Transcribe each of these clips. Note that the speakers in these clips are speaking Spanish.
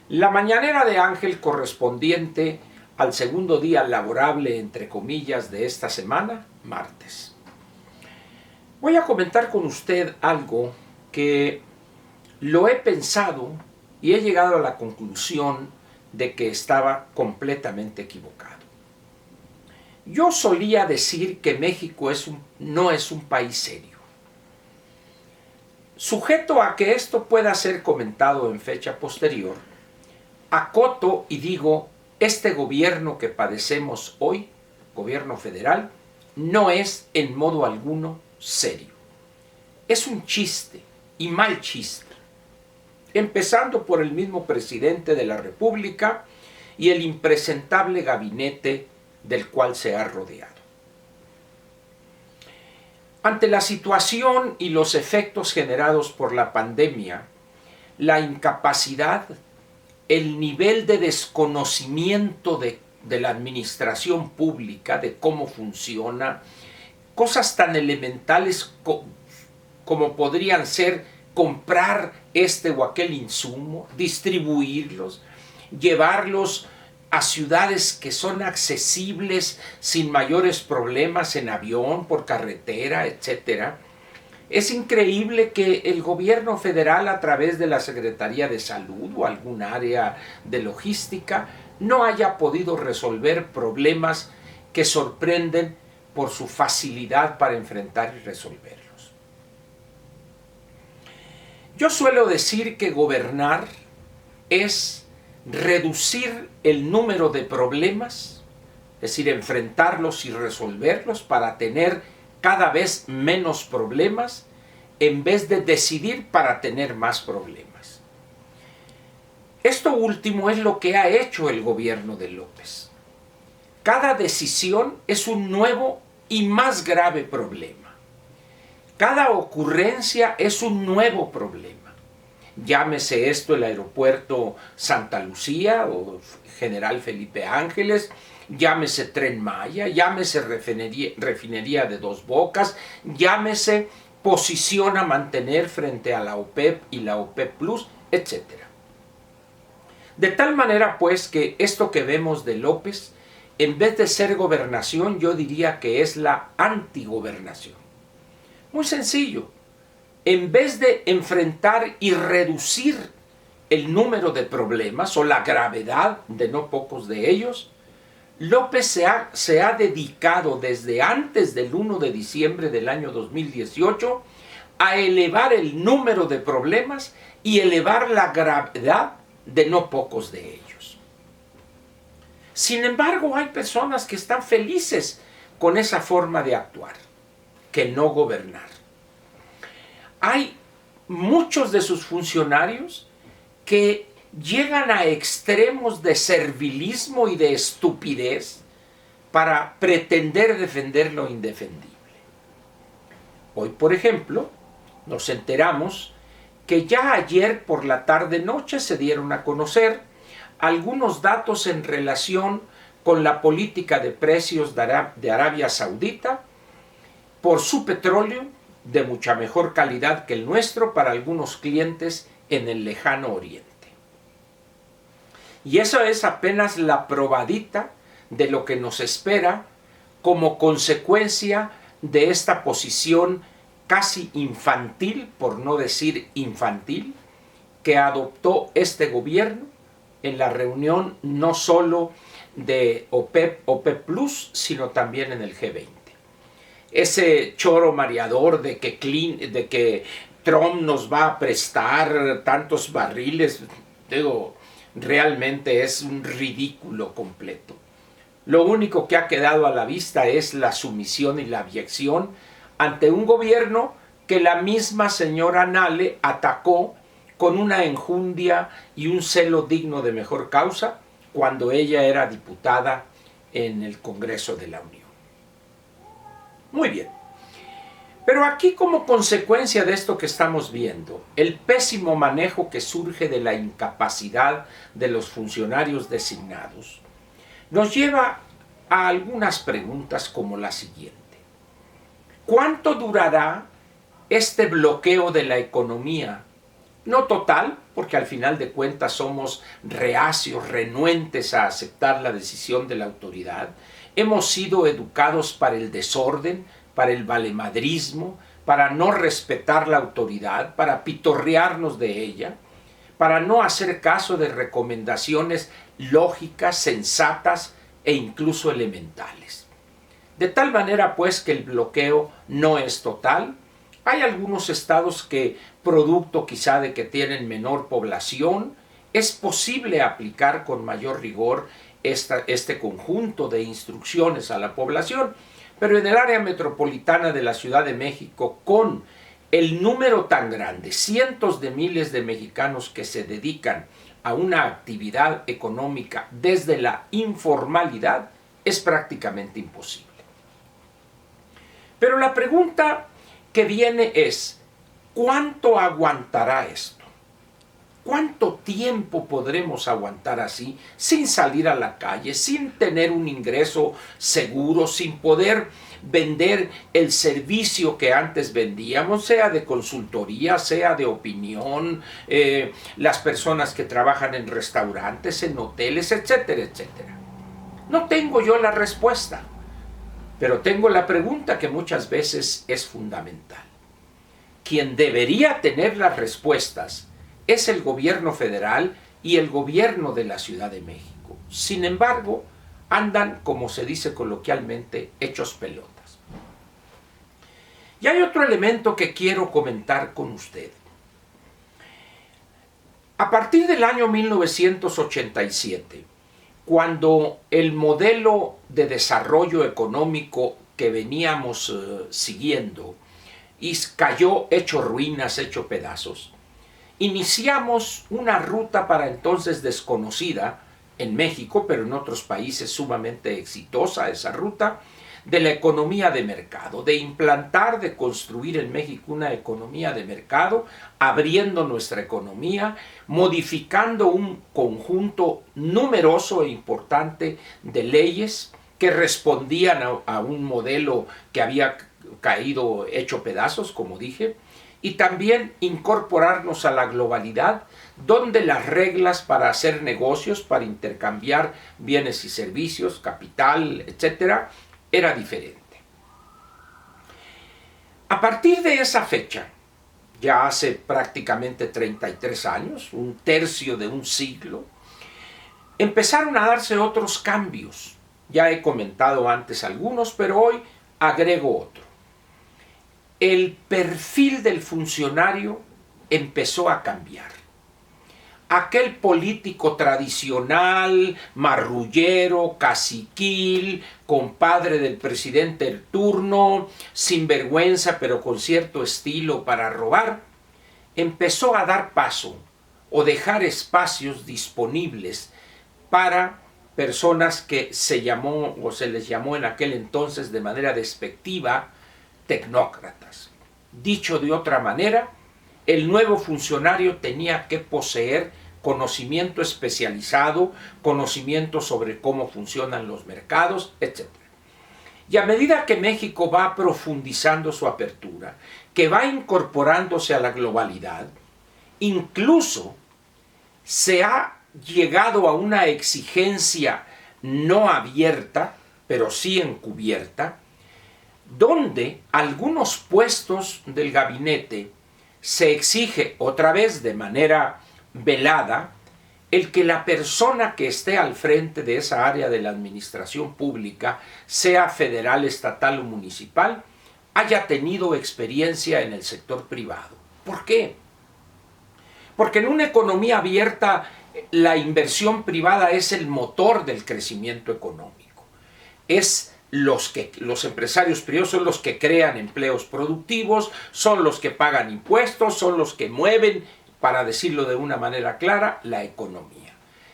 La mañanera de Ángel correspondiente al segundo día laborable, entre comillas, de esta semana, martes. Voy a comentar con usted algo que lo he pensado y he llegado a la conclusión de que estaba completamente equivocado. Yo solía decir que México no es un país serio. Sujeto a que esto pueda ser comentado en fecha posterior, acoto y digo, este gobierno que padecemos hoy, gobierno federal, no es en modo alguno serio. Es un chiste, y mal chiste. Empezando por el mismo presidente de la República y el impresentable gabinete del cual se ha rodeado. Ante la situación y los efectos generados por la pandemia, la incapacidad, el nivel de desconocimiento de la administración pública, de cómo funciona, cosas tan elementales como podrían ser comprar este o aquel insumo, distribuirlos, llevarlos a ciudades que son accesibles sin mayores problemas en avión, por carretera, etc. Es increíble que el gobierno federal, a través de la Secretaría de Salud o algún área de logística, no haya podido resolver problemas que sorprenden por su facilidad para enfrentar y resolverlos. Yo suelo decir que gobernar es reducir el número de problemas, es decir, enfrentarlos y resolverlos para tener cada vez menos problemas, en vez de decidir para tener más problemas. Esto último es lo que ha hecho el gobierno de López. Cada decisión es un nuevo y más grave problema. Cada ocurrencia es un nuevo problema. Llámese esto el aeropuerto Santa Lucía o General Felipe Ángeles, llámese Tren Maya, llámese refinería de Dos Bocas, llámese posición a mantener frente a la OPEP y la OPEP Plus, etc. De tal manera pues que esto que vemos de López, en vez de ser gobernación, yo diría que es la antigobernación. Muy sencillo. En vez de enfrentar y reducir el número de problemas o la gravedad de no pocos de ellos, López se ha dedicado desde antes del 1 de diciembre del año 2018 a elevar el número de problemas y elevar la gravedad de no pocos de ellos. Sin embargo, hay personas que están felices con esa forma de actuar, que no gobernar. Hay muchos de sus funcionarios que llegan a extremos de servilismo y de estupidez para pretender defender lo indefendible. Hoy, por ejemplo, nos enteramos que ya ayer por la tarde-noche se dieron a conocer algunos datos en relación con la política de precios de Arabia Saudita por su petróleo, de mucha mejor calidad que el nuestro para algunos clientes en el lejano oriente. Y eso es apenas la probadita de lo que nos espera como consecuencia de esta posición casi infantil, por no decir infantil, que adoptó este gobierno en la reunión no solo de OPEP Plus, sino también en el G20. Ese choro mareador de que Trump nos va a prestar tantos barriles, digo, realmente es un ridículo completo. Lo único que ha quedado a la vista es la sumisión y la abyección ante un gobierno que la misma señora Nale atacó con una enjundia y un celo digno de mejor causa cuando ella era diputada en el Congreso de la Unión. Muy bien. Pero aquí, como consecuencia de esto que estamos viendo, el pésimo manejo que surge de la incapacidad de los funcionarios designados, nos lleva a algunas preguntas como la siguiente. ¿Cuánto durará este bloqueo de la economía? No total, porque al final de cuentas somos reacios, renuentes a aceptar la decisión de la autoridad. Hemos sido educados para el desorden, para el valemadrismo, para no respetar la autoridad, para pitorrearnos de ella, para no hacer caso de recomendaciones lógicas, sensatas e incluso elementales. De tal manera pues que el bloqueo no es total. Hay algunos estados que, producto quizá de que tienen menor población, es posible aplicar con mayor rigor este conjunto de instrucciones a la población, pero en el área metropolitana de la Ciudad de México, con el número tan grande, cientos de miles de mexicanos que se dedican a una actividad económica desde la informalidad, es prácticamente imposible. Pero la pregunta que viene es, ¿cuánto aguantará esto? ¿Cuánto tiempo podremos aguantar así, sin salir a la calle, sin tener un ingreso seguro, sin poder vender el servicio que antes vendíamos, sea de consultoría, sea de opinión, las personas que trabajan en restaurantes, en hoteles, etcétera, etcétera? No tengo yo la respuesta, pero tengo la pregunta que muchas veces es fundamental. Quien debería tener las respuestas es el gobierno federal y el gobierno de la Ciudad de México. Sin embargo, andan, como se dice coloquialmente, hechos pelotas. Y hay otro elemento que quiero comentar con usted. A partir del año 1987, cuando el modelo de desarrollo económico que veníamos siguiendo y cayó hecho ruinas, hecho pedazos, iniciamos una ruta para entonces desconocida en México, pero en otros países sumamente exitosa esa ruta, de la economía de mercado, de implantar, de construir en México una economía de mercado, abriendo nuestra economía, modificando un conjunto numeroso e importante de leyes que respondían a un modelo que había caído hecho pedazos, como dije, y también incorporarnos a la globalidad, donde las reglas para hacer negocios, para intercambiar bienes y servicios, capital, etcétera, era diferente. A partir de esa fecha, ya hace prácticamente 33 años, un tercio de un siglo, empezaron a darse otros cambios. Ya he comentado antes algunos, pero hoy agrego otro. El perfil del funcionario empezó a cambiar. Aquel político tradicional, marrullero, caciquil, compadre del presidente en turno, sin vergüenza pero con cierto estilo para robar, empezó a dar paso o dejar espacios disponibles para personas que se llamó o se les llamó en aquel entonces de manera despectiva tecnócratas. Dicho de otra manera, el nuevo funcionario tenía que poseer conocimiento especializado, conocimiento sobre cómo funcionan los mercados, etc. Y a medida que México va profundizando su apertura, que va incorporándose a la globalidad, incluso se ha llegado a una exigencia no abierta, pero sí encubierta, donde algunos puestos del gabinete se exige otra vez de manera velada el que la persona que esté al frente de esa área de la administración pública, sea federal, estatal o municipal, haya tenido experiencia en el sector privado. ¿Por qué? Porque en una economía abierta la inversión privada es el motor del crecimiento económico. Los empresarios privados son los que crean empleos productivos, son los que pagan impuestos, son los que mueven, para decirlo de una manera clara, la economía.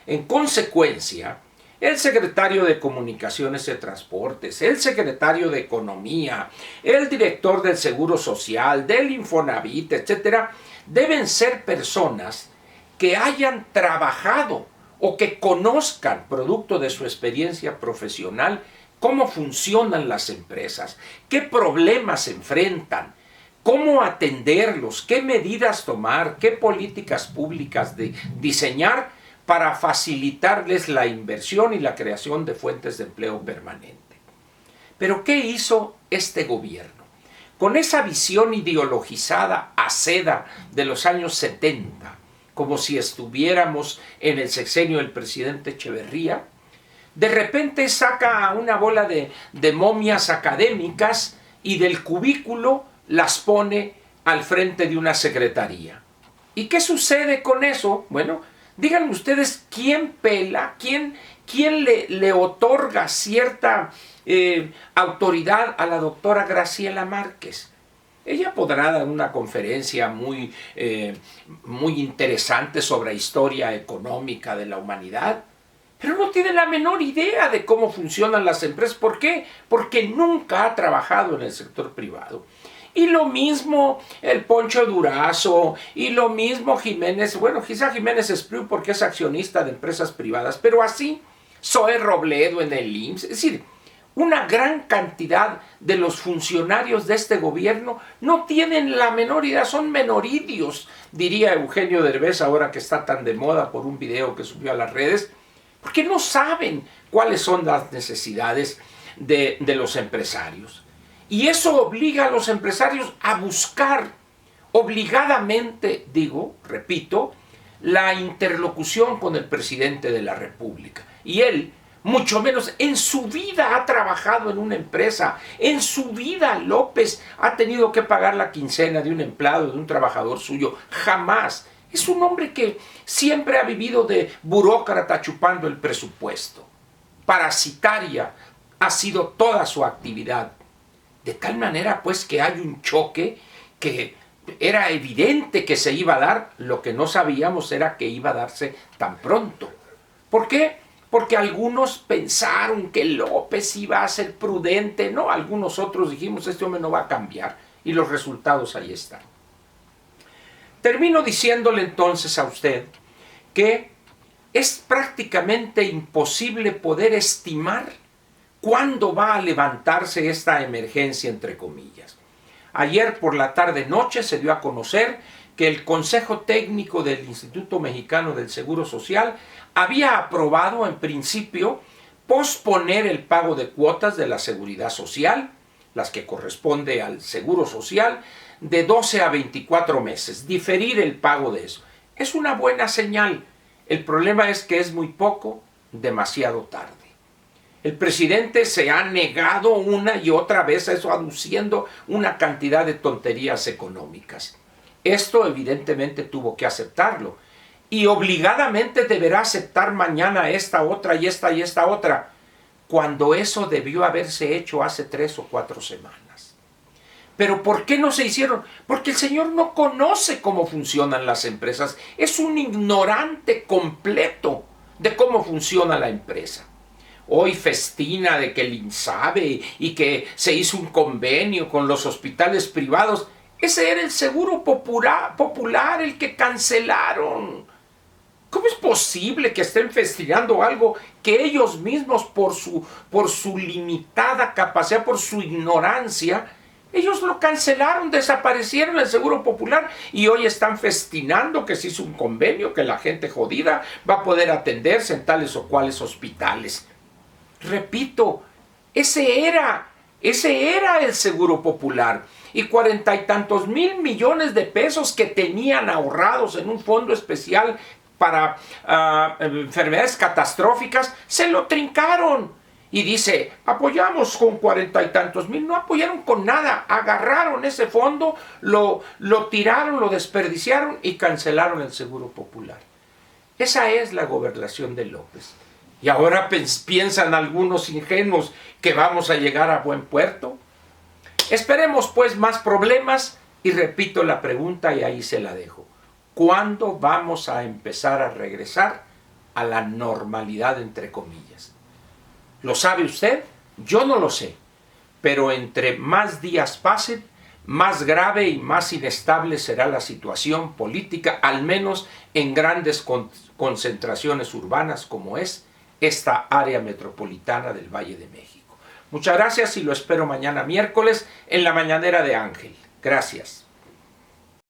En consecuencia, el secretario de Comunicaciones y Transportes, el secretario de Economía, el director del Seguro Social, del Infonavit, etcétera, deben ser personas que hayan trabajado o que conozcan, producto de su experiencia profesional, cómo funcionan las empresas, qué problemas se enfrentan, cómo atenderlos, qué medidas tomar, qué políticas públicas diseñar para facilitarles la inversión y la creación de fuentes de empleo permanente. Pero ¿qué hizo este gobierno? Con esa visión ideologizada a seda de los años 70, como si estuviéramos en el sexenio del presidente Echeverría, de repente saca una bola de momias académicas y del cubículo las pone al frente de una secretaría. ¿Y qué sucede con eso? Bueno, díganme ustedes quién pela, quién le otorga cierta autoridad a la doctora Graciela Márquez. Ella podrá dar una conferencia muy interesante sobre historia económica de la humanidad, pero no tiene la menor idea de cómo funcionan las empresas. ¿Por qué? Porque nunca ha trabajado en el sector privado. Y lo mismo el Poncho Durazo, y lo mismo Jiménez, bueno, quizá Jiménez Espriu porque es accionista de empresas privadas, pero así Zoe Robledo en el IMSS, es decir, una gran cantidad de los funcionarios de este gobierno no tienen la menor idea, son menoridios, diría Eugenio Derbez ahora que está tan de moda por un video que subió a las redes, porque no saben cuáles son las necesidades de los empresarios. Y eso obliga a los empresarios a buscar obligadamente, repito, la interlocución con el presidente de la República. Y él, mucho menos, en su vida ha trabajado en una empresa. En su vida López ha tenido que pagar la quincena de un empleado, de un trabajador suyo. Jamás. Es un hombre que siempre ha vivido de burócrata chupando el presupuesto. Parasitaria ha sido toda su actividad. De tal manera, pues, que hay un choque que era evidente que se iba a dar. Lo que no sabíamos era que iba a darse tan pronto. ¿Por qué? Porque algunos pensaron que López iba a ser prudente. No, algunos otros dijimos, este hombre no va a cambiar. Y los resultados ahí están. Termino diciéndole entonces a usted que es prácticamente imposible poder estimar cuándo va a levantarse esta emergencia, entre comillas. Ayer por la tarde-noche se dio a conocer que el Consejo Técnico del Instituto Mexicano del Seguro Social había aprobado en principio posponer el pago de cuotas de la Seguridad Social, las que corresponde al Seguro Social, de 12 a 24 meses, diferir el pago de eso. Es una buena señal. El problema es que es muy poco, demasiado tarde. El presidente se ha negado una y otra vez a eso, aduciendo una cantidad de tonterías económicas. Esto evidentemente tuvo que aceptarlo. Y obligadamente deberá aceptar mañana esta otra y esta y esta otra, cuando eso debió haberse hecho hace 3 o 4 semanas. ¿Pero por qué no se hicieron? Porque el señor no conoce cómo funcionan las empresas. Es un ignorante completo de cómo funciona la empresa. Hoy festina de que el INSABE y que se hizo un convenio con los hospitales privados. Ese era el Seguro Popular el que cancelaron. ¿Cómo es posible que estén festinando algo que ellos mismos por su limitada capacidad, por su ignorancia, ellos lo cancelaron, desaparecieron el Seguro Popular y hoy están festinando que se hizo un convenio, que la gente jodida va a poder atenderse en tales o cuales hospitales? Repito, ese era el Seguro Popular. Y 40 y tantos mil millones de pesos que tenían ahorrados en un fondo especial para enfermedades catastróficas, se lo trincaron. Y dice, apoyamos con 40 y tantos mil. No apoyaron con nada. Agarraron ese fondo, lo tiraron, lo desperdiciaron y cancelaron el Seguro Popular. Esa es la gobernación de López. Y ahora piensan algunos ingenuos que vamos a llegar a buen puerto. Esperemos pues más problemas y repito la pregunta y ahí se la dejo. ¿Cuándo vamos a empezar a regresar a la normalidad, entre comillas? ¿Lo sabe usted? Yo no lo sé. Pero entre más días pasen, más grave y más inestable será la situación política, al menos en grandes concentraciones urbanas como es esta área metropolitana del Valle de México. Muchas gracias y lo espero mañana miércoles en la Mañanera de Ángel. Gracias.